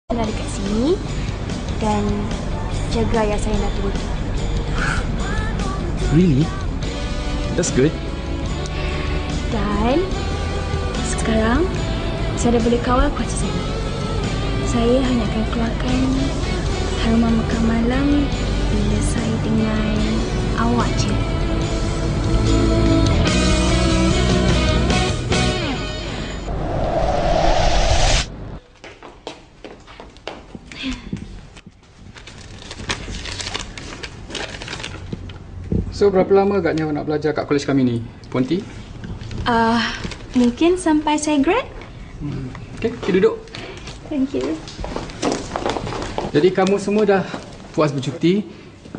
tinggal dekat sini dan jaga ayah saya yang dah tua. Really? That's good. Dan sekarang saya dah boleh kawal kuasa saya. Saya hanya akan keluarkan haruman makan malam bila saya dengan awak je. So, berapa lama agaknya awak nak belajar kat kolej kami ni, Puan T? Mungkin sampai saya grad. Okay, kita duduk. Thank you. Jadi, kamu semua dah puas bercuti.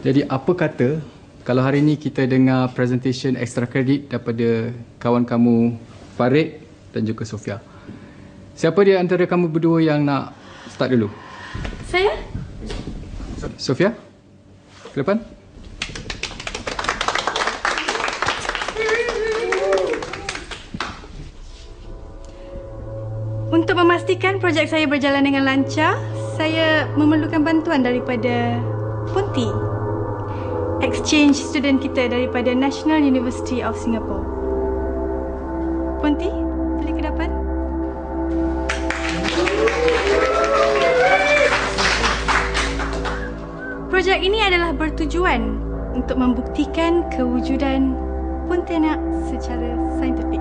Jadi, apa kata kalau hari ni kita dengar presentation extra credit daripada kawan kamu Farid dan juga Sofia. Siapa di antara kamu berdua yang nak start dulu? Saya? Sofia? Ke depan. Untuk memastikan projek saya berjalan dengan lancar, saya memerlukan bantuan daripada Ponti, exchange student kita daripada National University of Singapore. Ponti, boleh ke depan? Projek ini adalah bertujuan untuk membuktikan kewujudan Pontianak secara saintifik.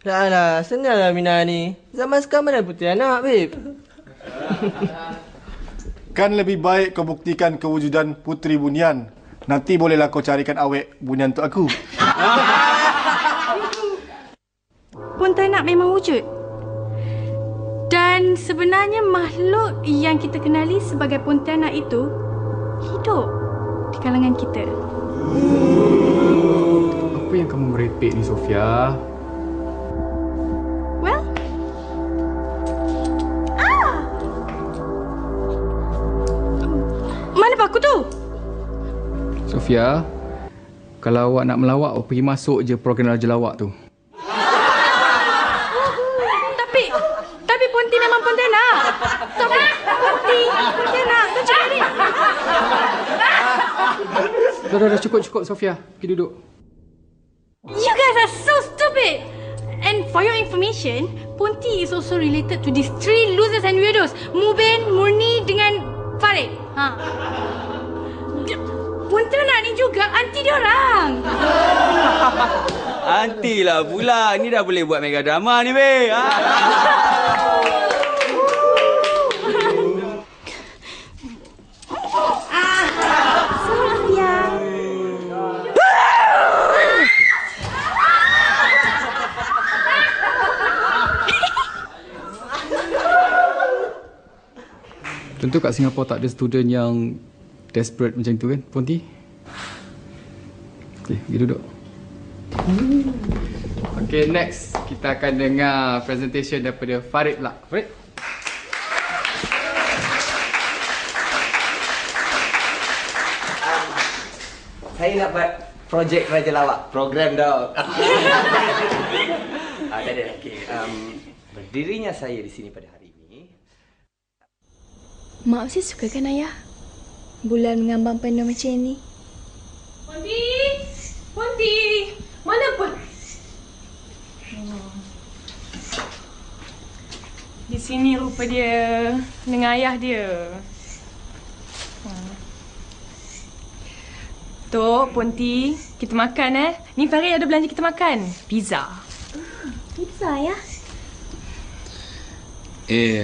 Dah, senanglah Mina ni. Zaman sekarang mana Pontianak, babe? Kan lebih baik kau buktikan kewujudan Puteri Bunian. Nanti bolehlah kau carikan awek Bunian untuk aku. Pontianak memang wujud. Dan sebenarnya makhluk yang kita kenali sebagai Pontianak itu hidup di kalangan kita. Apa yang kamu merepek ni, Sofia? Well, mana paku tu? Sofia, kalau awak nak melawak, awak pergi masuk je program Raja Lawak tu. Tapi Ponti memang Pontianak. Tapi Ponti Pontianak. Don't you get it? Dah, cukup, Sofia. Pergi duduk. You guys are so stupid. And for your information, Ponti is also related to these three losers and weirdos. Mubin, Murni dengan Farid. Pontianak ni juga anti diorang. Anti lah pula. Ni dah boleh buat mega drama ni, weh. Tentu kat Singapura tak ada student yang desperate macam tu kan, Ponti? Okey, pergi duduk. Okey, next kita akan dengar presentation daripada Farid pula. Farid? Saya nak buat projek Raja Lawak. Program dah. Dah ada. Okey. Berdirinya saya di sini pada hari ini. Mak mesti suka kan ayah? Bulan mengambang penuh macam ni. Ponti! Mana pun? Di sini rupa dia dengan ayah dia. Tok, Ponti, kita makan Ni Farid ada belanja kita makan. Pizza. Pizza ya?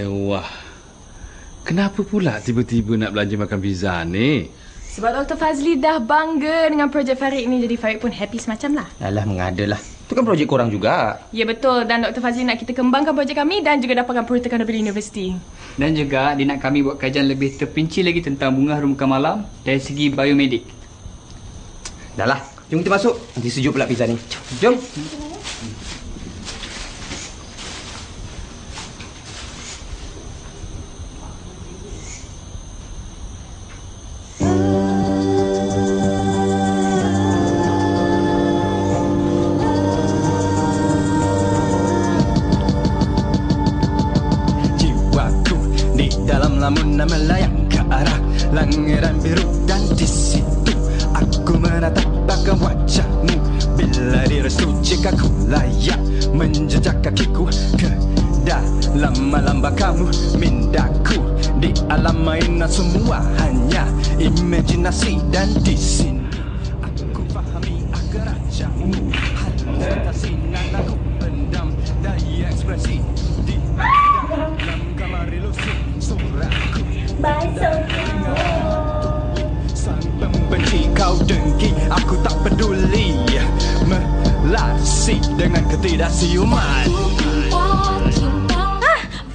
Wah. Kenapa pula tiba-tiba nak belanja makan pizza ni? Sebab Dr. Fazli dah bangga dengan projek Farid ni. Jadi Farid pun happy semacam lah. Alah, mengada lah. Itu kan projek korang juga. Ya betul. Dan Dr. Fazli nak kita kembangkan projek kami dan juga dapatkan peruntukan daripada universiti. Dan juga dia nak kami buat kajian lebih terperinci lagi tentang bunga harum makan malam dari segi biomedik. Dah lah. Jom kita masuk. Nanti sejuk pula pizza ni. Jom. Dalam malam lamun melayang ke arah langiran biru dan di situ aku menatap bakal wajahmu. Bila direstu jika ku layak menjejak kakiku ke dalam malam bakamu mindaku. Di alam mainan semua hanya imajinasi dan di sini aku fahami agar rajamu. Hati sinan aku pendam daya ekspresi di dalam kamar ilusi suratku. Bye, Sang pembenci kau dengki, aku tak peduli. Melasi dengan ketidaksiuman.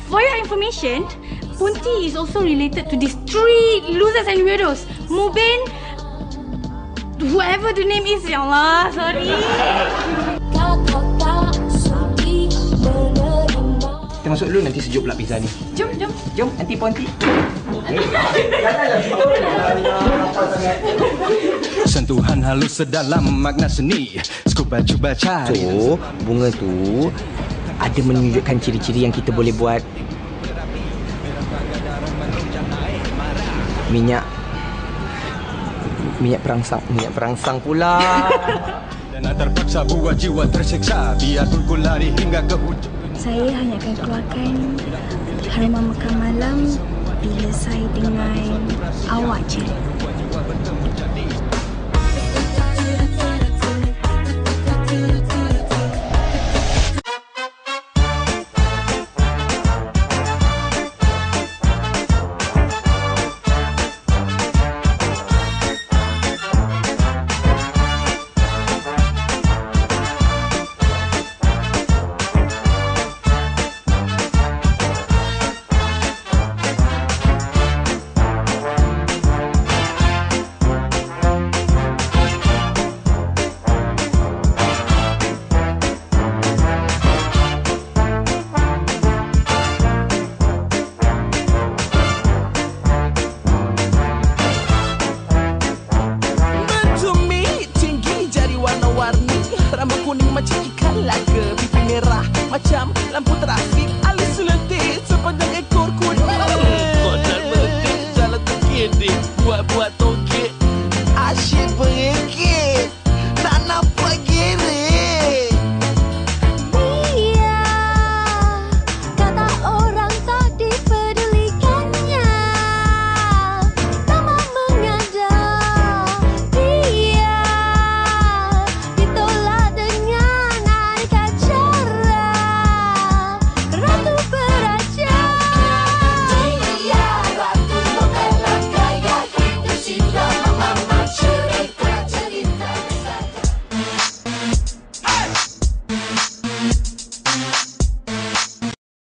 For your information, Punti is also related to these three losers and weirdos. Mubin, whoever the name is, ya Allah, sorry. Kita masuk dulu, nanti sejuk pula pizza ni. Jom, jom. Jom, nanti Ponti. Sentuhan halus sedalam makna seni. Scuba cuba cari. So, bunga tu ada menunjukkan ciri-ciri yang kita boleh buat minyak perangsang pula. Dan terpaksa buat jiwa tersiksa. Biarpun ku lari hingga ke hujung. Saya hanya akan keluarkan haruman makan malam bila saya dengan awak je.